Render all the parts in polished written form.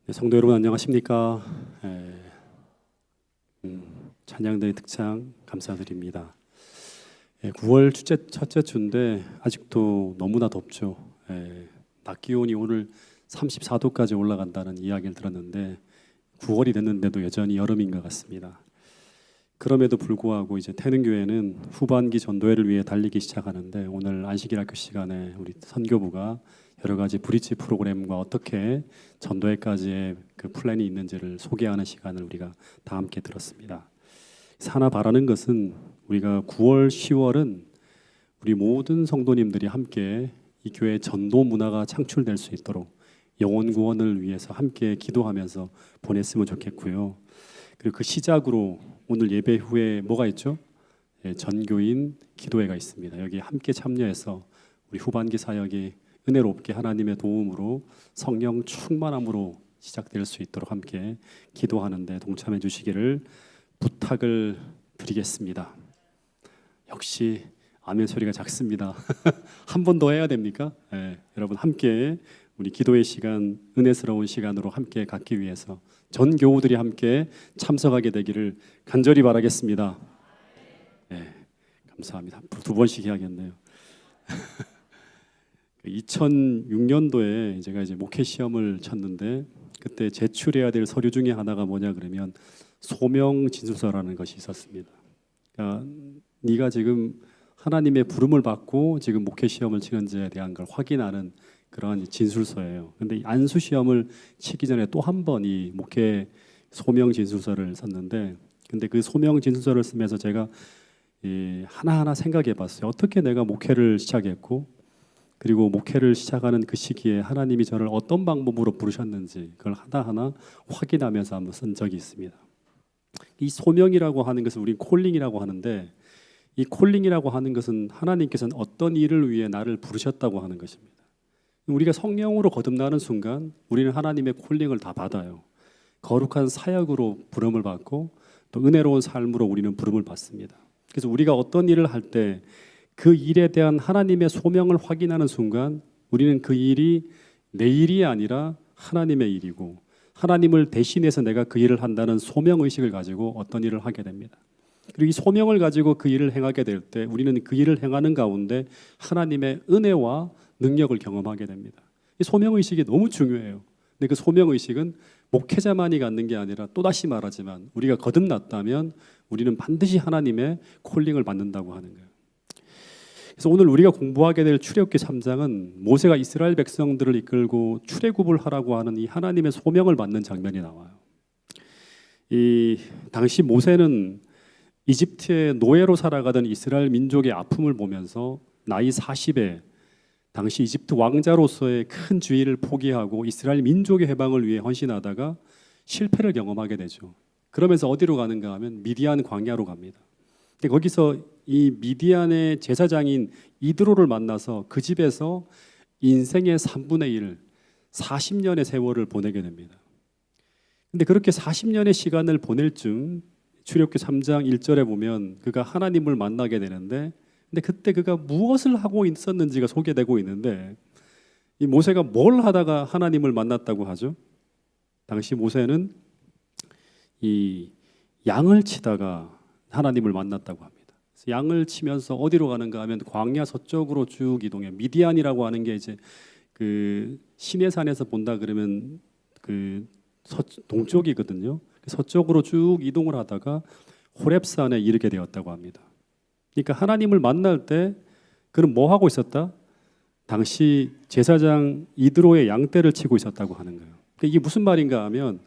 네, 성도 여러분 안녕하십니까? 찬양대의 특창 감사드립니다. 9월 첫째 주인데 아직도 너무나 덥죠. 낮 기온이 오늘 34도까지 올라간다는 이야기를 들었는데 9월이 됐는데도 여전히 여름인 것 같습니다. 그럼에도 불구하고 이제 태능교회는 후반기 전도회를 위해 달리기 시작하는데 오늘 안식일학교 시간에 우리 선교부가 여러 가지 브릿지 프로그램과 어떻게 전도회까지의 그 플랜이 있는지를 소개하는 시간을 우리가 다 함께 들었습니다. 하나 바라는 것은 우리가 9월, 10월은 우리 모든 성도님들이 함께 이 교회 전도 문화가 창출될 수 있도록 영혼 구원을 위해서 함께 기도하면서 보냈으면 좋겠고요. 그리고 그 시작으로 오늘 예배 후에 뭐가 있죠? 전교인 기도회가 있습니다. 여기 함께 참여해서 우리 후반기 사역이 은혜롭게 하나님의 도움으로 성령 충만함으로 시작될 수 있도록 함께 기도하는데 동참해 주시기를 부탁을 드리겠습니다. 역시 아멘 소리가 작습니다. 한 번 더 해야 됩니까? 여러분 함께 우리 기도의 시간, 은혜스러운 시간으로 함께 갖기 위해서 전 교우들이 함께 참석하게 되기를 간절히 바라겠습니다. 감사합니다. 두 번씩 해야겠네요. 2006년도에 제가 이제 목회 시험을 쳤는데 그때 제출해야 될 서류 중에 하나가 뭐냐 그러면 소명 진술서라는 것이 있었습니다. 그러니까 네가 지금 하나님의 부름을 받고 지금 목회 시험을 치는지에 대한 걸 확인하는 그러한 진술서예요. 근데 안수 시험을 치기 전에 또 한 번 이 목회 소명 진술서를 썼는데 근데 그 소명 진술서를 쓰면서 제가 하나하나 생각해 봤어요. 어떻게 내가 목회를 시작했고 그리고 목회를 시작하는 그 시기에 하나님이 저를 어떤 방법으로 부르셨는지 그걸 하나하나 확인하면서 한번 쓴 적이 있습니다. 이 소명이라고 하는 것은 우리 콜링이라고 하는데 이 콜링이라고 하는 것은 하나님께서는 어떤 일을 위해 나를 부르셨다고 하는 것입니다. 우리가 성령으로 거듭나는 순간 우리는 하나님의 콜링을 다 받아요. 거룩한 사역으로 부름을 받고 또 은혜로운 삶으로 우리는 부름을 받습니다. 그래서 우리가 어떤 일을 할 때 그 일에 대한 하나님의 소명을 확인하는 순간 우리는 그 일이 내 일이 아니라 하나님의 일이고 하나님을 대신해서 내가 그 일을 한다는 소명의식을 가지고 어떤 일을 하게 됩니다. 그리고 이 소명을 가지고 그 일을 행하게 될 때 우리는 그 일을 행하는 가운데 하나님의 은혜와 능력을 경험하게 됩니다. 이 소명의식이 너무 중요해요. 근데 그 소명의식은 목회자만이 갖는 게 아니라 또다시 말하지만 우리가 거듭났다면 우리는 반드시 하나님의 콜링을 받는다고 하는 거예요. 그래서 오늘 우리가 공부하게 될 출애굽기 3장은 모세가 이스라엘 백성들을 이끌고 출애굽을 하라고 하는 이 하나님의 소명을 받는 장면이 나와요. 이 당시 모세는 이집트의 노예로 살아가던 이스라엘 민족의 아픔을 보면서 나이 40에 당시 이집트 왕자로서의 큰 지위를 포기하고 이스라엘 민족의 해방을 위해 헌신하다가 실패를 경험하게 되죠. 그러면서 어디로 가는가 하면 미디안 광야로 갑니다. 근데 거기서 이 미디안의 제사장인 이드로를 만나서 그 집에서 인생의 3분의 1, 40년의 세월을 보내게 됩니다. 근데 그렇게 40년의 시간을 보낼 쯤 출애굽기 3장 1절에 보면 그가 하나님을 만나게 되는데 근데 그때 그가 무엇을 하고 있었는지가 소개되고 있는데 이 모세가 뭘 하다가 하나님을 만났다고 하죠? 당시 모세는 이 양을 치다가 하나님을 만났다고 합니다. 그래서 양을 치면서 어디로 가는가 하면 광야 서쪽으로 쭉 이동해. 미디안이라고 하는 게 이제 그 시내산에서 본다 그러면 그 동쪽이거든요. 서쪽으로 쭉 이동을 하다가 호렙산에 이르게 되었다고 합니다. 그러니까 하나님을 만날 때 그는 뭐 하고 있었다? 당시 제사장 이드로의 양떼를 치고 있었다고 하는 거예요. 그러니까 이게 무슨 말인가 하면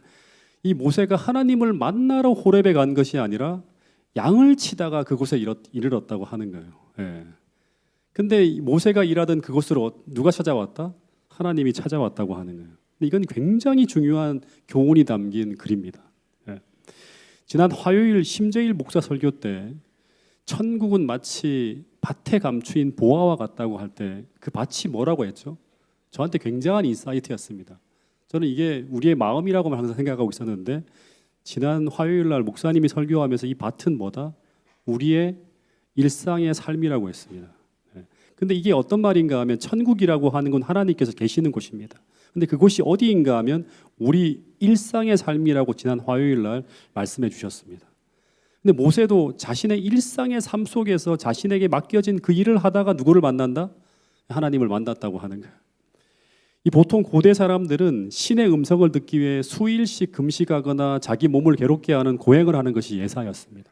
이 모세가 하나님을 만나러 호렙에 간 것이 아니라 양을 치다가 그곳에 이르렀다고 하는 거예요. 근데 모세가 일하던 그곳으로 누가 찾아왔다? 하나님이 찾아왔다고 하는 거예요. 근데 이건 굉장히 중요한 교훈이 담긴 글입니다. 지난 화요일 심재일 목사 설교 때 천국은 마치 밭에 감추인 보화와 같다고 할 때 그 밭이 뭐라고 했죠? 저한테 굉장한 인사이트였습니다. 저는 이게 우리의 마음이라고만 항상 생각하고 있었는데 지난 화요일 날 목사님이 설교하면서 이 밭은 뭐다? 우리의 일상의 삶이라고 했습니다. 근데 이게 어떤 말인가 하면 천국이라고 하는 건 하나님께서 계시는 곳입니다. 근데 그곳이 어디인가 하면 우리 일상의 삶이라고 지난 화요일 날 말씀해 주셨습니다. 근데 모세도 자신의 일상의 삶 속에서 자신에게 맡겨진 그 일을 하다가 누구를 만난다? 하나님을 만났다고 하는 거예요. 이 보통 고대 사람들은 신의 음성을 듣기 위해 수일씩 금식하거나 자기 몸을 괴롭게 하는 고행을 하는 것이 예사였습니다.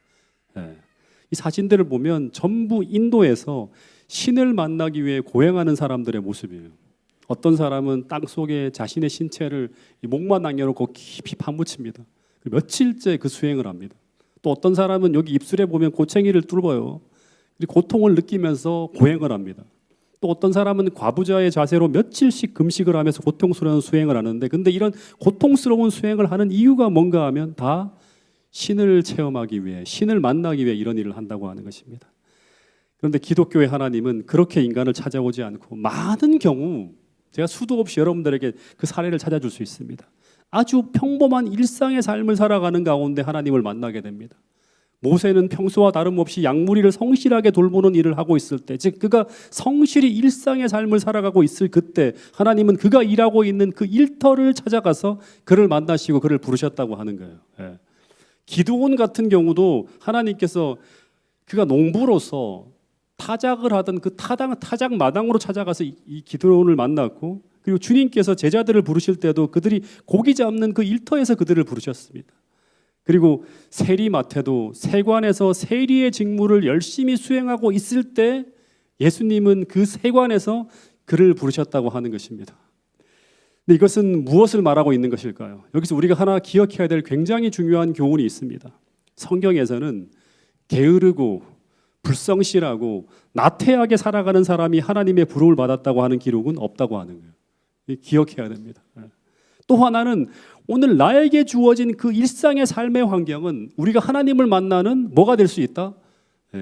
이 사진들을 보면 전부 인도에서 신을 만나기 위해 고행하는 사람들의 모습이에요. 어떤 사람은 땅 속에 자신의 신체를 목만 남겨놓고 깊이 파묻힙니다. 며칠째 그 수행을 합니다. 또 어떤 사람은 여기 입술에 보면 고챙이를 뚫어요. 고통을 느끼면서 고행을 합니다. 또 어떤 사람은 과부자의 자세로 며칠씩 금식을 하면서 고통스러운 수행을 하는데, 근데 이런 고통스러운 수행을 하는 이유가 뭔가 하면 다 신을 체험하기 위해, 신을 만나기 위해 이런 일을 한다고 하는 것입니다. 그런데 기독교의 하나님은 그렇게 인간을 찾아오지 않고 많은 경우, 제가 수도 없이 여러분들에게 그 사례를 찾아줄 수 있습니다. 아주 평범한 일상의 삶을 살아가는 가운데 하나님을 만나게 됩니다. 모세는 평소와 다름없이 양무리를 성실하게 돌보는 일을 하고 있을 때, 즉 그가 성실히 일상의 삶을 살아가고 있을 그때 하나님은 그가 일하고 있는 그 일터를 찾아가서 그를 만나시고 그를 부르셨다고 하는 거예요. 기드온 같은 경우도 하나님께서 그가 농부로서 타작을 하던 그 타작 마당으로 찾아가서 이 기드온을 만났고, 그리고 주님께서 제자들을 부르실 때도 그들이 고기 잡는 그 일터에서 그들을 부르셨습니다. 그리고 세리마태도 세관에서 세리의 직무를 열심히 수행하고 있을 때 예수님은 그 세관에서 그를 부르셨다고 하는 것입니다. 근데 이것은 무엇을 말하고 있는 것일까요? 여기서 우리가 하나 기억해야 될 굉장히 중요한 교훈이 있습니다. 성경에서는 게으르고 불성실하고 나태하게 살아가는 사람이 하나님의 부름을 받았다고 하는 기록은 없다고 하는 거예요. 기억해야 됩니다. 또 하나는 오늘 나에게 주어진 그 일상의 삶의 환경은 우리가 하나님을 만나는 뭐가 될 수 있다?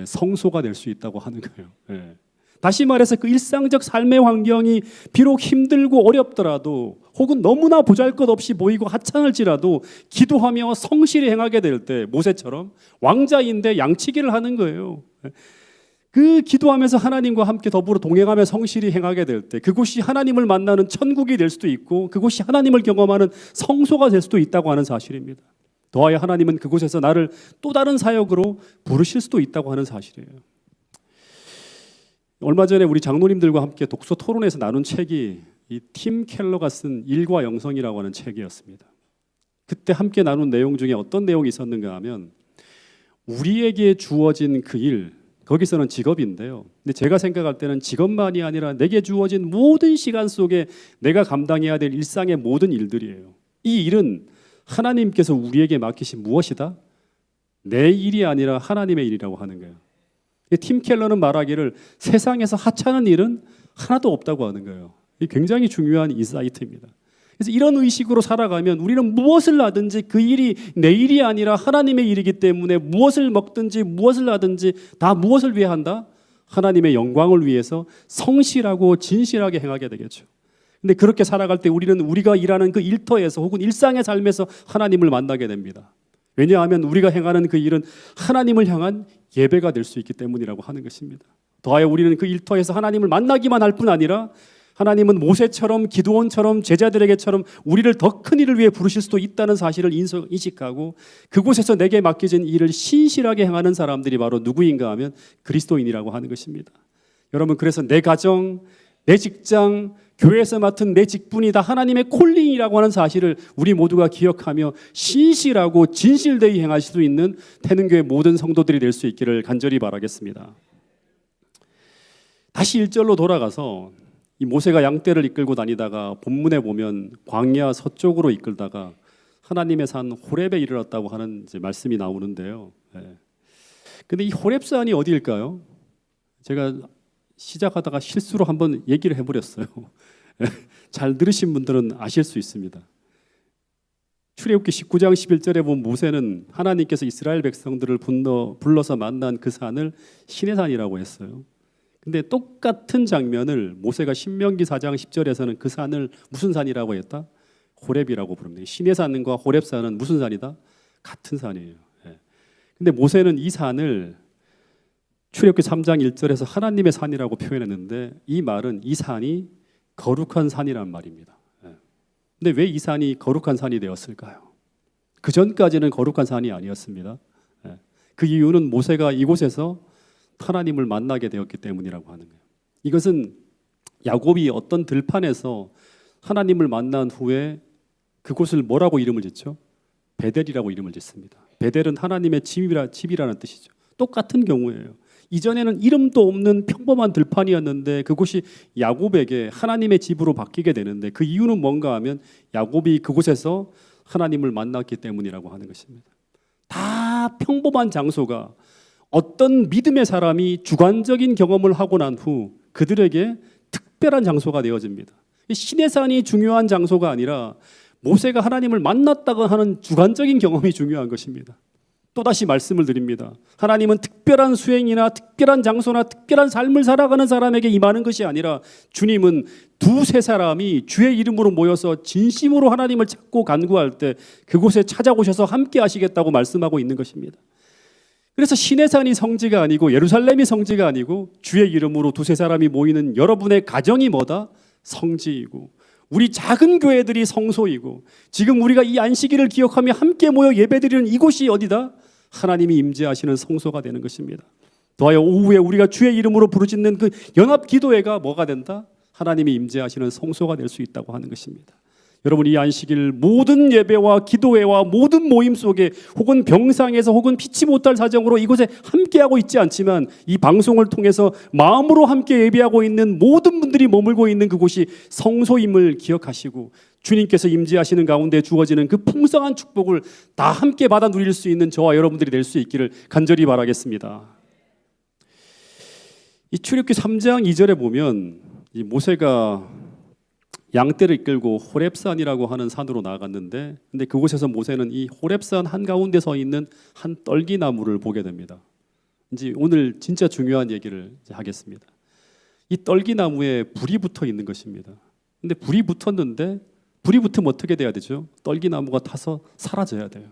성소가 될 수 있다고 하는 거예요. 다시 말해서 그 일상적 삶의 환경이 비록 힘들고 어렵더라도, 혹은 너무나 보잘것없이 보이고 하찮을지라도 기도하며 성실히 행하게 될 때 모세처럼 왕자인데 양치기를 하는 거예요. 그 기도하면서 하나님과 함께 더불어 동행하며 성실히 행하게 될 때 그곳이 하나님을 만나는 천국이 될 수도 있고, 그곳이 하나님을 경험하는 성소가 될 수도 있다고 하는 사실입니다. 더하여 하나님은 그곳에서 나를 또 다른 사역으로 부르실 수도 있다고 하는 사실이에요. 얼마 전에 우리 장로님들과 함께 독서 토론에서 나눈 책이 이 팀 켈러가 쓴 일과 영성이라고 하는 책이었습니다. 그때 함께 나눈 내용 중에 어떤 내용이 있었는가 하면, 우리에게 주어진 그 일, 거기서는 직업인데요. 근데 제가 생각할 때는 직업만이 아니라 내게 주어진 모든 시간 속에 내가 감당해야 될 일상의 모든 일들이에요. 이 일은 하나님께서 우리에게 맡기신 무엇이다? 내 일이 아니라 하나님의 일이라고 하는 거예요. 팀 켈러는 말하기를 세상에서 하찮은 일은 하나도 없다고 하는 거예요. 이게 굉장히 중요한 인사이트입니다. 그래서 이런 의식으로 살아가면 우리는 무엇을 하든지 그 일이 내 일이 아니라 하나님의 일이기 때문에 무엇을 먹든지 무엇을 하든지 다 무엇을 위해 한다? 하나님의 영광을 위해서 성실하고 진실하게 행하게 되겠죠. 근데 그렇게 살아갈 때 우리는 우리가 일하는 그 일터에서 혹은 일상의 삶에서 하나님을 만나게 됩니다. 왜냐하면 우리가 행하는 그 일은 하나님을 향한 예배가 될 수 있기 때문이라고 하는 것입니다. 더하여 우리는 그 일터에서 하나님을 만나기만 할 뿐 아니라 하나님은 모세처럼 기드온처럼 제자들에게처럼 우리를 더 큰 일을 위해 부르실 수도 있다는 사실을 인식하고, 그곳에서 내게 맡겨진 일을 신실하게 행하는 사람들이 바로 누구인가 하면 그리스도인이라고 하는 것입니다. 여러분, 그래서 내 가정, 내 직장, 교회에서 맡은 내 직분이 다 하나님의 콜링이라고 하는 사실을 우리 모두가 기억하며 신실하고 진실되이 행하실 수 있는 태능교회 모든 성도들이 될 수 있기를 간절히 바라겠습니다. 다시 1절로 돌아가서 이 모세가 양떼를 이끌고 다니다가 본문에 보면 광야 서쪽으로 이끌다가 하나님의 산 호렙에 이르렀다고 하는 이제 말씀이 나오는데요. 근데 이 호렙산이 어디일까요? 제가 시작하다가 실수로 한번 얘기를 해버렸어요. 잘 들으신 분들은 아실 수 있습니다. 출애굽기 19장 11절에 보면 모세는 하나님께서 이스라엘 백성들을 불러서 만난 그 산을 시내산이라고 했어요. 근데 똑같은 장면을 모세가 신명기 4장 10절에서는 그 산을 무슨 산이라고 했다? 호렙이라고 부릅니다. 시내산과 호렙산은 무슨 산이다? 같은 산이에요. 근데 모세는 이 산을 출애굽기 3장 1절에서 하나님의 산이라고 표현했는데, 이 말은 이 산이 거룩한 산이란 말입니다. 근데 왜 이 산이 거룩한 산이 되었을까요? 그 전까지는 거룩한 산이 아니었습니다. 예. 그 이유는 모세가 이곳에서 하나님을 만나게 되었기 때문이라고 하는 거예요. 이것은 야곱이 어떤 들판에서 하나님을 만난 후에 그곳을 뭐라고 이름을 짓죠? 베델이라고 이름을 짓습니다. 베델은 하나님의 집이라는 뜻이죠. 똑같은 경우예요. 이전에는 이름도 없는 평범한 들판이었는데 그곳이 야곱에게 하나님의 집으로 바뀌게 되는데 그 이유는 뭔가 하면 야곱이 그곳에서 하나님을 만났기 때문이라고 하는 것입니다. 다 평범한 장소가 어떤 믿음의 사람이 주관적인 경험을 하고 난 후 그들에게 특별한 장소가 되어집니다. 신의 산이 중요한 장소가 아니라 모세가 하나님을 만났다고 하는 주관적인 경험이 중요한 것입니다. 또다시 말씀을 드립니다. 하나님은 특별한 수행이나 특별한 장소나 특별한 삶을 살아가는 사람에게 임하는 것이 아니라 주님은 두세 사람이 주의 이름으로 모여서 진심으로 하나님을 찾고 간구할 때 그곳에 찾아오셔서 함께 하시겠다고 말씀하고 있는 것입니다. 그래서 신의 산이 성지가 아니고 예루살렘이 성지가 아니고 주의 이름으로 두세 사람이 모이는 여러분의 가정이 뭐다? 성지이고 우리 작은 교회들이 성소이고 지금 우리가 이 안식일을 기억하며 함께 모여 예배드리는 이곳이 어디다? 하나님이 임재하시는 성소가 되는 것입니다. 더하여 오후에 우리가 주의 이름으로 부르짖는 그 연합 기도회가 뭐가 된다? 하나님이 임재하시는 성소가 될 수 있다고 하는 것입니다. 여러분 이 안식일 모든 예배와 기도회와 모든 모임 속에 혹은 병상에서 혹은 피치 못할 사정으로 이곳에 함께하고 있지 않지만 이 방송을 통해서 마음으로 함께 예배하고 있는 모든 분들이 머물고 있는 그곳이 성소임을 기억하시고 주님께서 임재하시는 가운데 주어지는 그 풍성한 축복을 다 함께 받아 누릴 수 있는 저와 여러분들이 될 수 있기를 간절히 바라겠습니다. 이 출애굽기 3장 2절에 보면 이 모세가 양떼를 이끌고 호렙산이라고 하는 산으로 나아갔는데 근데 그곳에서 모세는 이 호렙산 한가운데 서 있는 한 떨기나무를 보게 됩니다. 이제 오늘 진짜 중요한 얘기를 하겠습니다. 이 떨기나무에 불이 붙어 있는 것입니다. 근데 불이 붙었는데 불이 붙으면 어떻게 돼야 되죠? 떨기나무가 타서 사라져야 돼요.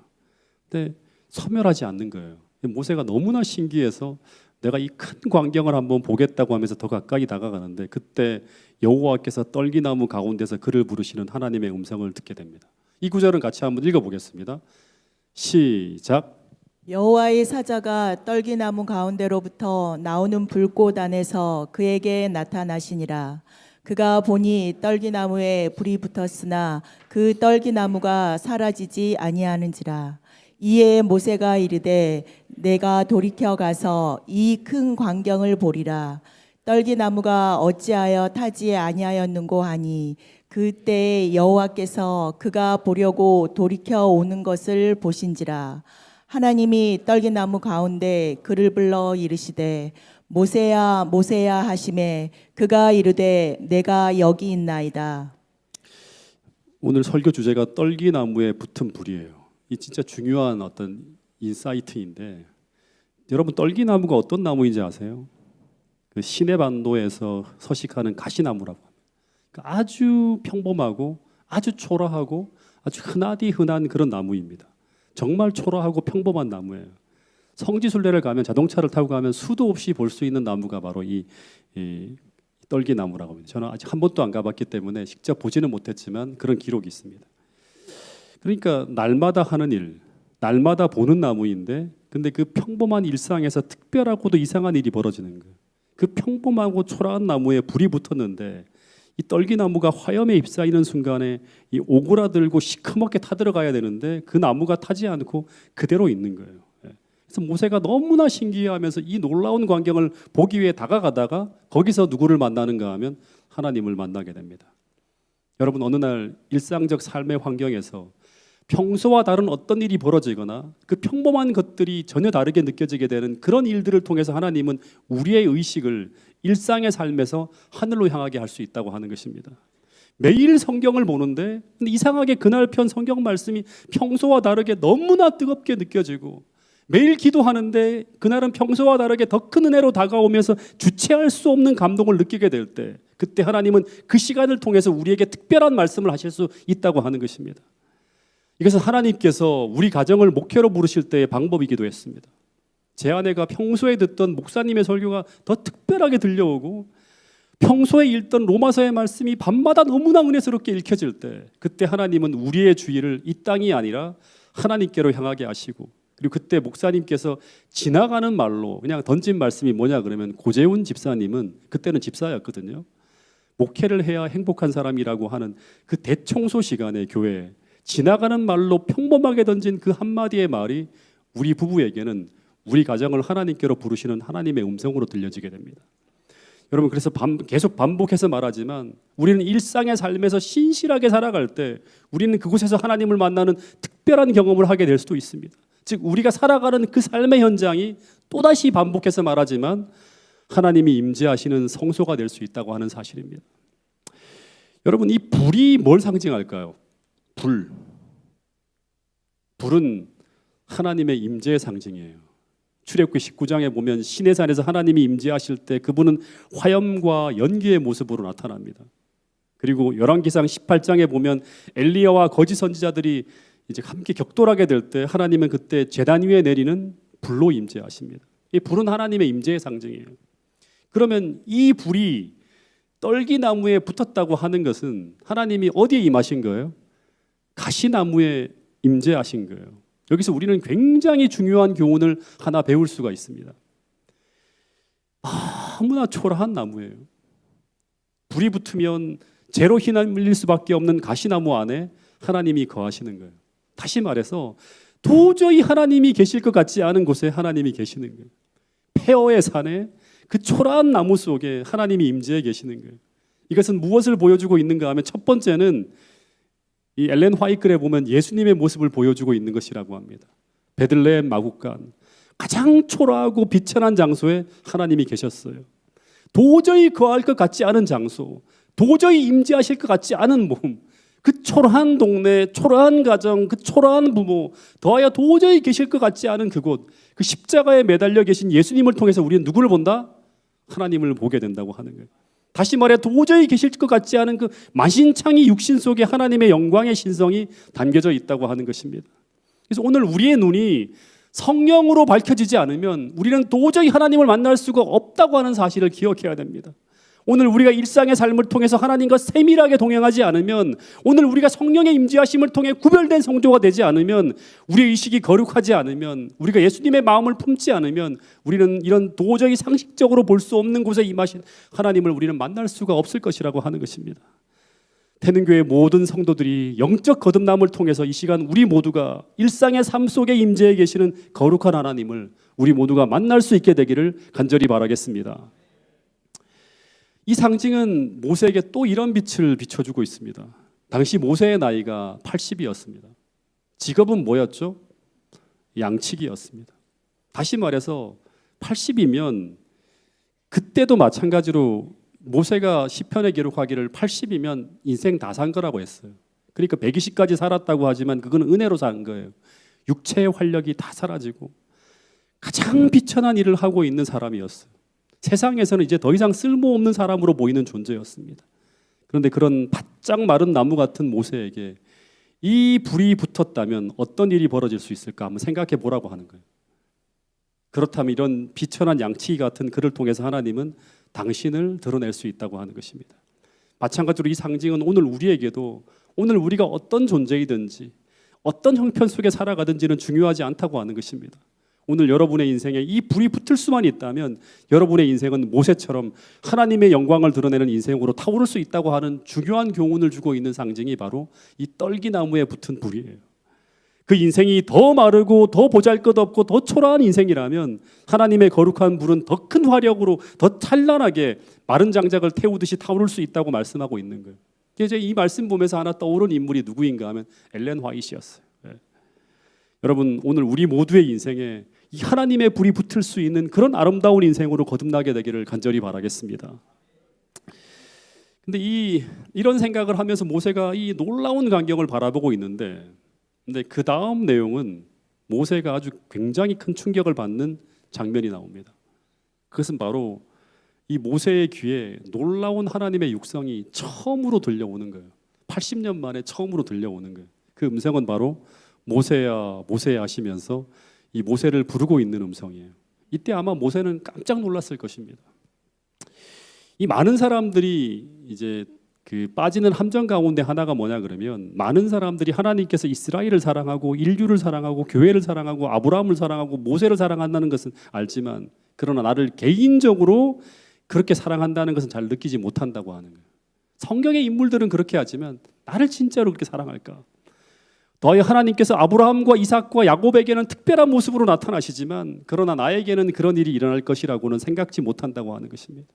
근데 소멸하지 않는 거예요. 모세가 너무나 신기해서 내가 이 큰 광경을 한번 보겠다고 하면서 더 가까이 다가가는데 그때 여호와께서 떨기나무 가운데서 그를 부르시는 하나님의 음성을 듣게 됩니다. 이 구절은 같이 한번 읽어보겠습니다. 시작. 여호와의 사자가 떨기나무 가운데로부터 나오는 불꽃 안에서 그에게 나타나시니라. 그가 보니 떨기나무에 불이 붙었으나 그 떨기나무가 사라지지 아니하는지라. 이에 모세가 이르되 내가 돌이켜 가서 이 큰 광경을 보리라. 떨기나무가 어찌하여 타지 아니하였는고 하니 그때 여호와께서 그가 보려고 돌이켜 오는 것을 보신지라. 하나님이 떨기나무 가운데 그를 불러 이르시되 모세야 모세야 하시매 그가 이르되 내가 여기 있나이다. 오늘 설교 주제가 떨기나무에 붙은 불이에요. 이 진짜 중요한 어떤 인사이트인데 여러분 떨기나무가 어떤 나무인지 아세요? 그 시내반도에서 서식하는 가시나무라고 합니다. 그러니까 아주 평범하고 아주 초라하고 아주 흔한 그런 나무입니다. 정말 초라하고 평범한 나무예요. 성지순례를 가면 자동차를 타고 가면 수도 없이 볼 수 있는 나무가 바로 이 떨기나무라고 합니다. 저는 아직 한 번도 안 가봤기 때문에 직접 보지는 못했지만 그런 기록이 있습니다. 그러니까 날마다 하는 일, 날마다 보는 나무인데 근데 그 평범한 일상에서 특별하고도 이상한 일이 벌어지는 거예요. 그 평범하고 초라한 나무에 불이 붙었는데 이 떨기나무가 화염에 휩싸이는 순간에 이 오그라들고 시커멓게 타들어가야 되는데 그 나무가 타지 않고 그대로 있는 거예요. 그래서 모세가 너무나 신기해하면서 이 놀라운 광경을 보기 위해 다가가다가 거기서 누구를 만나는가 하면 하나님을 만나게 됩니다. 여러분 어느 날 일상적 삶의 환경에서 평소와 다른 어떤 일이 벌어지거나 그 평범한 것들이 전혀 다르게 느껴지게 되는 그런 일들을 통해서 하나님은 우리의 의식을 일상의 삶에서 하늘로 향하게 할 수 있다고 하는 것입니다. 매일 성경을 보는데 근데 이상하게 그날 편 성경 말씀이 평소와 다르게 너무나 뜨겁게 느껴지고 매일 기도하는데 그날은 평소와 다르게 더 큰 은혜로 다가오면서 주체할 수 없는 감동을 느끼게 될 때 그때 하나님은 그 시간을 통해서 우리에게 특별한 말씀을 하실 수 있다고 하는 것입니다. 이것은 하나님께서 우리 가정을 목회로 부르실 때의 방법이기도 했습니다. 제 아내가 평소에 듣던 목사님의 설교가 더 특별하게 들려오고 평소에 읽던 로마서의 말씀이 밤마다 너무나 은혜스럽게 읽혀질 때, 그때 하나님은 우리의 주의를 이 땅이 아니라 하나님께로 향하게 하시고, 그리고 그때 목사님께서 지나가는 말로 그냥 던진 말씀이 뭐냐 그러면, 고재훈 집사님은 그때는 집사였거든요. 목회를 해야 행복한 사람이라고 하는 그 대청소 시간에 교회에 지나가는 말로 평범하게 던진 그 한마디의 말이 우리 부부에게는 우리 가정을 하나님께로 부르시는 하나님의 음성으로 들려지게 됩니다. 여러분, 그래서 계속 반복해서 말하지만 우리는 일상의 삶에서 신실하게 살아갈 때 우리는 그곳에서 하나님을 만나는 특별한 경험을 하게 될 수도 있습니다. 즉 우리가 살아가는 그 삶의 현장이, 또다시 반복해서 말하지만 하나님이 임재하시는 성소가 될 수 있다고 하는 사실입니다. 여러분, 이 불이 뭘 상징할까요? 불은 하나님의 임재의 상징이에요. 출애굽기 19장에 보면 시내산에서 하나님이 임재하실 때 그분은 화염과 연기의 모습으로 나타납니다. 그리고 열왕기상 18장에 보면 엘리야와 거짓 선지자들이 이제 함께 격돌하게 될 때 하나님은 그때 제단 위에 내리는 불로 임재하십니다. 이 불은 하나님의 임재의 상징이에요. 그러면 이 불이 떨기나무에 붙었다고 하는 것은 하나님이 어디에 임하신 거예요? 가시나무에 임재하신 거예요. 여기서 우리는 굉장히 중요한 교훈을 하나 배울 수가 있습니다. 너무나 초라한 나무예요. 불이 붙으면 재로 휘날릴 수밖에 없는 가시나무 안에 하나님이 거하시는 거예요. 다시 말해서 도저히 하나님이 계실 것 같지 않은 곳에 하나님이 계시는 거예요. 폐허의 산에 그 초라한 나무 속에 하나님이 임재해 계시는 거예요. 이것은 무엇을 보여주고 있는가 하면, 첫 번째는 이 엘렌 화이트에 보면 예수님의 모습을 보여주고 있는 것이라고 합니다. 베들레헴 마구간, 가장 초라하고 비천한 장소에 하나님이 계셨어요. 도저히 거할 것 같지 않은 장소, 도저히 임재하실 것 같지 않은 몸, 그 초라한 동네, 초라한 가정, 그 초라한 부모, 더하여 도저히 계실 것 같지 않은 그곳, 그 십자가에 매달려 계신 예수님을 통해서 우리는 누구를 본다? 하나님을 보게 된다고 하는 거예요. 다시 말해 도저히 계실 것 같지 않은 그 만신창이 육신 속에 하나님의 영광의 신성이 담겨져 있다고 하는 것입니다. 그래서 오늘 우리의 눈이 성령으로 밝혀지지 않으면 우리는 도저히 하나님을 만날 수가 없다고 하는 사실을 기억해야 됩니다. 오늘 우리가 일상의 삶을 통해서 하나님과 세밀하게 동행하지 않으면, 오늘 우리가 성령의 임재하심을 통해 구별된 성도가 되지 않으면, 우리의 의식이 거룩하지 않으면, 우리가 예수님의 마음을 품지 않으면 우리는 이런 도저히 상식적으로 볼 수 없는 곳에 임하신 하나님을 우리는 만날 수가 없을 것이라고 하는 것입니다. 태능교회 모든 성도들이 영적 거듭남을 통해서 이 시간 우리 모두가 일상의 삶 속에 임재해 계시는 거룩한 하나님을 우리 모두가 만날 수 있게 되기를 간절히 바라겠습니다. 이 상징은 모세에게 또 이런 빛을 비춰주고 있습니다. 당시 모세의 나이가 80이었습니다. 직업은 뭐였죠? 양치기였습니다. 다시 말해서 80이면 그때도 마찬가지로 모세가 시편에 기록하기를 80이면 인생 다 산 거라고 했어요. 그러니까 120까지 살았다고 하지만 그건 은혜로 산 거예요. 육체의 활력이 다 사라지고 가장 비천한 일을 하고 있는 사람이었어요. 세상에서는 이제 더 이상 쓸모없는 사람으로 보이는 존재였습니다. 그런데 그런 바짝 마른 나무 같은 모세에게 이 불이 붙었다면 어떤 일이 벌어질 수 있을까 한번 생각해 보라고 하는 거예요. 그렇다면 이런 비천한 양치기 같은 그를 통해서 하나님은 당신을 드러낼 수 있다고 하는 것입니다. 마찬가지로 이 상징은 오늘 우리에게도, 오늘 우리가 어떤 존재이든지 어떤 형편 속에 살아가든지는 중요하지 않다고 하는 것입니다. 오늘 여러분의 인생에 이 불이 붙을 수만 있다면 여러분의 인생은 모세처럼 하나님의 영광을 드러내는 인생으로 타오를 수 있다고 하는 중요한 교훈을 주고 있는 상징이 바로 이 떨기나무에 붙은 불이에요. 그 인생이 더 마르고 더 보잘것없고 더 초라한 인생이라면 하나님의 거룩한 불은 더 큰 화력으로 더 찬란하게 마른 장작을 태우듯이 타오를 수 있다고 말씀하고 있는 거예요. 이제 이 말씀 보면서 하나 떠오른 인물이 누구인가 하면 엘렌 화이트였어요. 여러분, 오늘 우리 모두의 인생에 이 하나님의 불이 붙을 수 있는 그런 아름다운 인생으로 거듭나게 되기를 간절히 바라겠습니다. 근데 이런 생각을 하면서 모세가 이 놀라운 광경을 바라보고 있는데, 근데 그 다음 내용은 모세가 아주 굉장히 큰 충격을 받는 장면이 나옵니다. 그것은 바로 이 모세의 귀에 놀라운 하나님의 육성이 처음으로 들려오는 거예요. 80년 만에 처음으로 들려오는 거예요. 그 음성은 바로 모세야 모세야 하시면서 이 모세를 부르고 있는 음성이에요. 이때 아마 모세는 깜짝 놀랐을 것입니다. 이 많은 사람들이 이제 그 빠지는 함정 가운데 하나가 뭐냐 그러면 많은 사람들이 하나님께서 이스라엘을 사랑하고 인류를 사랑하고 교회를 사랑하고 아브라함을 사랑하고 모세를 사랑한다는 것은 알지만 그러나 나를 개인적으로 그렇게 사랑한다는 것은 잘 느끼지 못한다고 하는 거예요. 성경의 인물들은 그렇게 하지만 나를 진짜로 그렇게 사랑할까? 너희 하나님께서 아브라함과 이삭과 야곱에게는 특별한 모습으로 나타나시지만 그러나 나에게는 그런 일이 일어날 것이라고는 생각지 못한다고 하는 것입니다.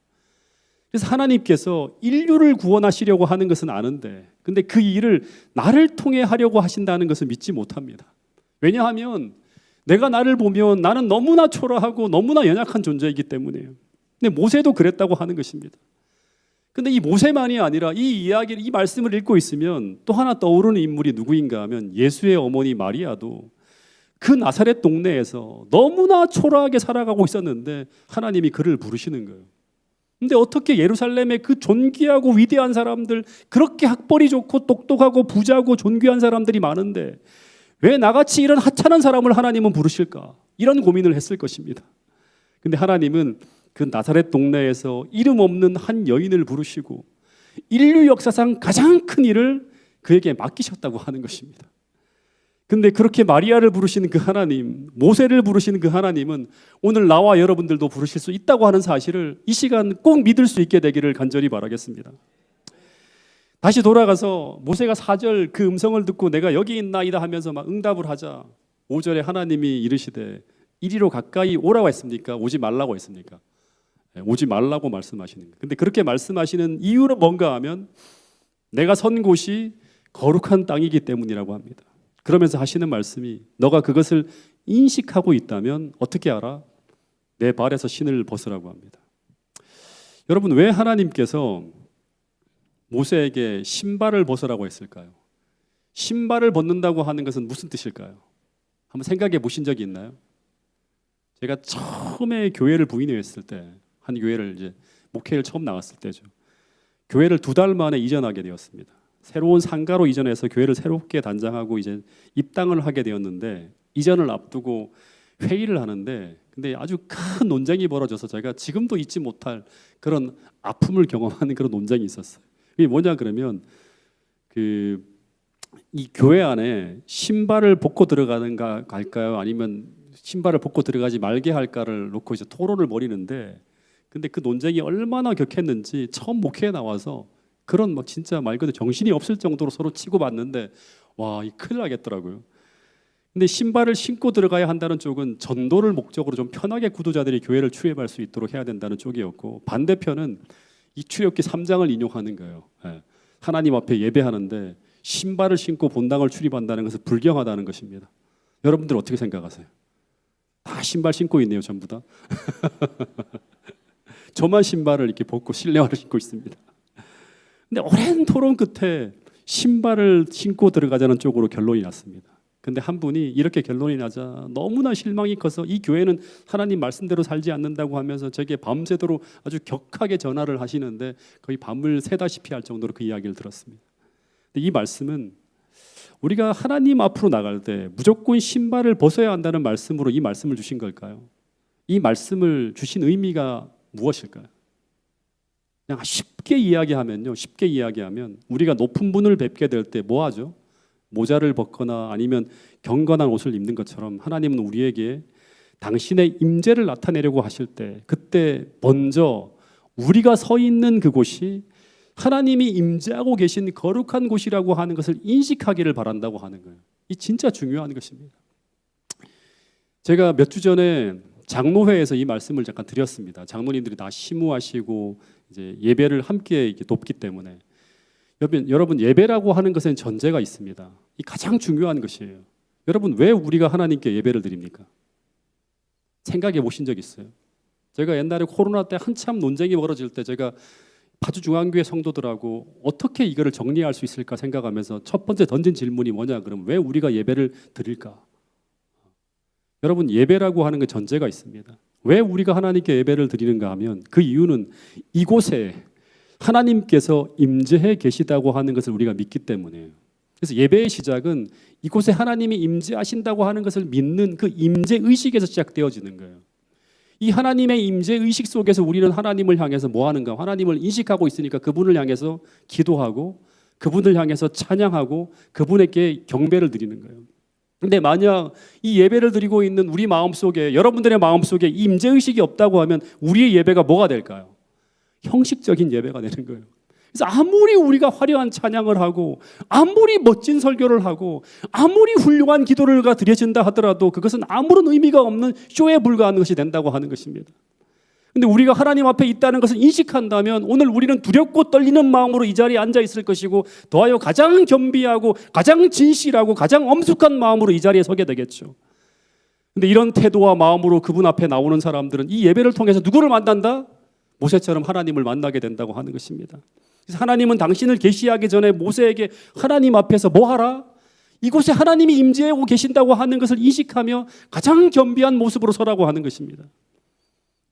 그래서 하나님께서 인류를 구원하시려고 하는 것은 아는데 근데 그 일을 나를 통해 하려고 하신다는 것을 믿지 못합니다. 왜냐하면 내가 나를 보면 나는 너무나 초라하고 너무나 연약한 존재이기 때문이에요. 근데 모세도 그랬다고 하는 것입니다. 근데 이 모세만이 아니라 이 이야기를 이 말씀을 읽고 있으면 또 하나 떠오르는 인물이 누구인가 하면 예수의 어머니 마리아도 그 나사렛 동네에서 너무나 초라하게 살아가고 있었는데 하나님이 그를 부르시는 거예요. 근데 어떻게 예루살렘의 그 존귀하고 위대한 사람들, 그렇게 학벌이 좋고 똑똑하고 부자고 존귀한 사람들이 많은데 왜 나같이 이런 하찮은 사람을 하나님은 부르실까? 이런 고민을 했을 것입니다. 근데 하나님은 그 나사렛 동네에서 이름 없는 한 여인을 부르시고 인류 역사상 가장 큰 일을 그에게 맡기셨다고 하는 것입니다. 근데 그렇게 마리아를 부르시는 그 하나님, 모세를 부르시는 그 하나님은 오늘 나와 여러분들도 부르실 수 있다고 하는 사실을 이 시간 꼭 믿을 수 있게 되기를 간절히 바라겠습니다. 다시 돌아가서 모세가 4절 그 음성을 듣고 내가 여기 있나이다 하면서 막 응답을 하자 5절에 하나님이 이르시되 이리로 가까이 오라고 했습니까? 오지 말라고 했습니까? 오지 말라고 말씀하시는 거예요. 근데 그렇게 말씀하시는 이유는 뭔가 하면 내가 선 곳이 거룩한 땅이기 때문이라고 합니다. 그러면서 하시는 말씀이 너가 그것을 인식하고 있다면 어떻게 알아? 내 발에서 신을 벗으라고 합니다. 여러분 왜 하나님께서 모세에게 신발을 벗으라고 했을까요? 신발을 벗는다고 하는 것은 무슨 뜻일까요? 한번 생각해 보신 적이 있나요? 제가 처음에 교회를 부인했을 때 한 교회를 이제 목회를 처음 나갔을 때죠. 교회를 2달 만에 이전하게 되었습니다. 새로운 상가로 이전해서 교회를 새롭게 단장하고 이제 입당을 하게 되었는데 이전을 앞두고 회의를 하는데 근데 아주 큰 논쟁이 벌어져서 제가 지금도 잊지 못할 그런 아픔을 경험하는 그런 논쟁이 있었어요. 이게 뭐냐 그러면 이 교회 안에 신발을 벗고 들어가는가 할까요? 아니면 신발을 벗고 들어가지 말게 할까를 놓고 이제 토론을 벌이는데 근데 그 논쟁이 얼마나 격했는지 처음 목회에 나와서 그런 막 진짜 말 그대로 정신이 없을 정도로 서로 치고받는데 와, 이 큰일 나겠더라고요. 근데 신발을 신고 들어가야 한다는 쪽은 전도를 목적으로 좀 편하게 구도자들이 교회를 출입할 수 있도록 해야 된다는 쪽이었고 반대편은 이 출애굽기 3장을 인용하는 거예요. 하나님 앞에 예배하는데 신발을 신고 본당을 출입한다는 것은 불경하다는 것입니다. 여러분들 어떻게 생각하세요? 다 신발 신고 있네요, 전부 다. 저만 신발을 이렇게 벗고 실내화를 신고 있습니다. 근데 오랜 토론 끝에 신발을 신고 들어가자는 쪽으로 결론이 났습니다. 근데 한 분이 이렇게 결론이 나자 너무나 실망이 커서 이 교회는 하나님 말씀대로 살지 않는다고 하면서 제게 밤새도록 아주 격하게 전화를 하시는데 거의 밤을 새다시피 할 정도로 그 이야기를 들었습니다. 근데 이 말씀은 우리가 하나님 앞으로 나갈 때 무조건 신발을 벗어야 한다는 말씀으로 이 말씀을 주신 걸까요? 이 말씀을 주신 의미가 무엇일까요? 그냥 쉽게 이야기하면 우리가 높은 분을 뵙게 될 때 뭐 하죠? 모자를 벗거나 아니면 경건한 옷을 입는 것처럼 하나님은 우리에게 당신의 임재를 나타내려고 하실 때 그때 먼저 우리가 서 있는 그곳이 하나님이 임재하고 계신 거룩한 곳이라고 하는 것을 인식하기를 바란다고 하는 거예요. 이 진짜 중요한 것입니다. 제가 몇 주 전에 장로회에서 이 말씀을 잠깐 드렸습니다. 장로님들이 다 심우하시고 이제 예배를 함께 이렇게 돕기 때문에 여러분 예배라고 하는 것엔 전제가 있습니다. 이 가장 중요한 것이에요. 여러분 왜 우리가 하나님께 예배를 드립니까? 생각해 보신 적 있어요? 제가 옛날에 코로나 때 한참 논쟁이 벌어질 때 제가 파주중앙교회 성도들하고 어떻게 이거를 정리할 수 있을까 생각하면서 첫 번째 던진 질문이 뭐냐 그러면 왜 우리가 예배를 드릴까? 여러분 예배라고 하는 게 전제가 있습니다. 왜 우리가 하나님께 예배를 드리는가 하면 그 이유는 이곳에 하나님께서 임재해 계시다고 하는 것을 우리가 믿기 때문이에요. 그래서 예배의 시작은 이곳에 하나님이 임재하신다고 하는 것을 믿는 그 임재 의식에서 시작되어지는 거예요. 이 하나님의 임재 의식 속에서 우리는 하나님을 향해서 뭐 하는가? 하나님을 인식하고 있으니까 그분을 향해서 기도하고 그분을 향해서 찬양하고 그분에게 경배를 드리는 거예요. 근데 만약 이 예배를 드리고 있는 우리 마음속에, 여러분들의 마음속에 임재 의식이 없다고 하면 우리의 예배가 뭐가 될까요? 형식적인 예배가 되는 거예요. 그래서 아무리 우리가 화려한 찬양을 하고 아무리 멋진 설교를 하고 아무리 훌륭한 기도를 드려진다 하더라도 그것은 아무런 의미가 없는 쇼에 불과한 것이 된다고 하는 것입니다. 근데 우리가 하나님 앞에 있다는 것을 인식한다면 오늘 우리는 두렵고 떨리는 마음으로 이 자리에 앉아 있을 것이고 더하여 가장 겸비하고 가장 진실하고 가장 엄숙한 마음으로 이 자리에 서게 되겠죠. 근데 이런 태도와 마음으로 그분 앞에 나오는 사람들은 이 예배를 통해서 누구를 만난다? 모세처럼 하나님을 만나게 된다고 하는 것입니다. 그래서 하나님은 당신을 계시하기 전에 모세에게 하나님 앞에서 뭐 하라? 이곳에 하나님이 임재하고 계신다고 하는 것을 인식하며 가장 겸비한 모습으로 서라고 하는 것입니다.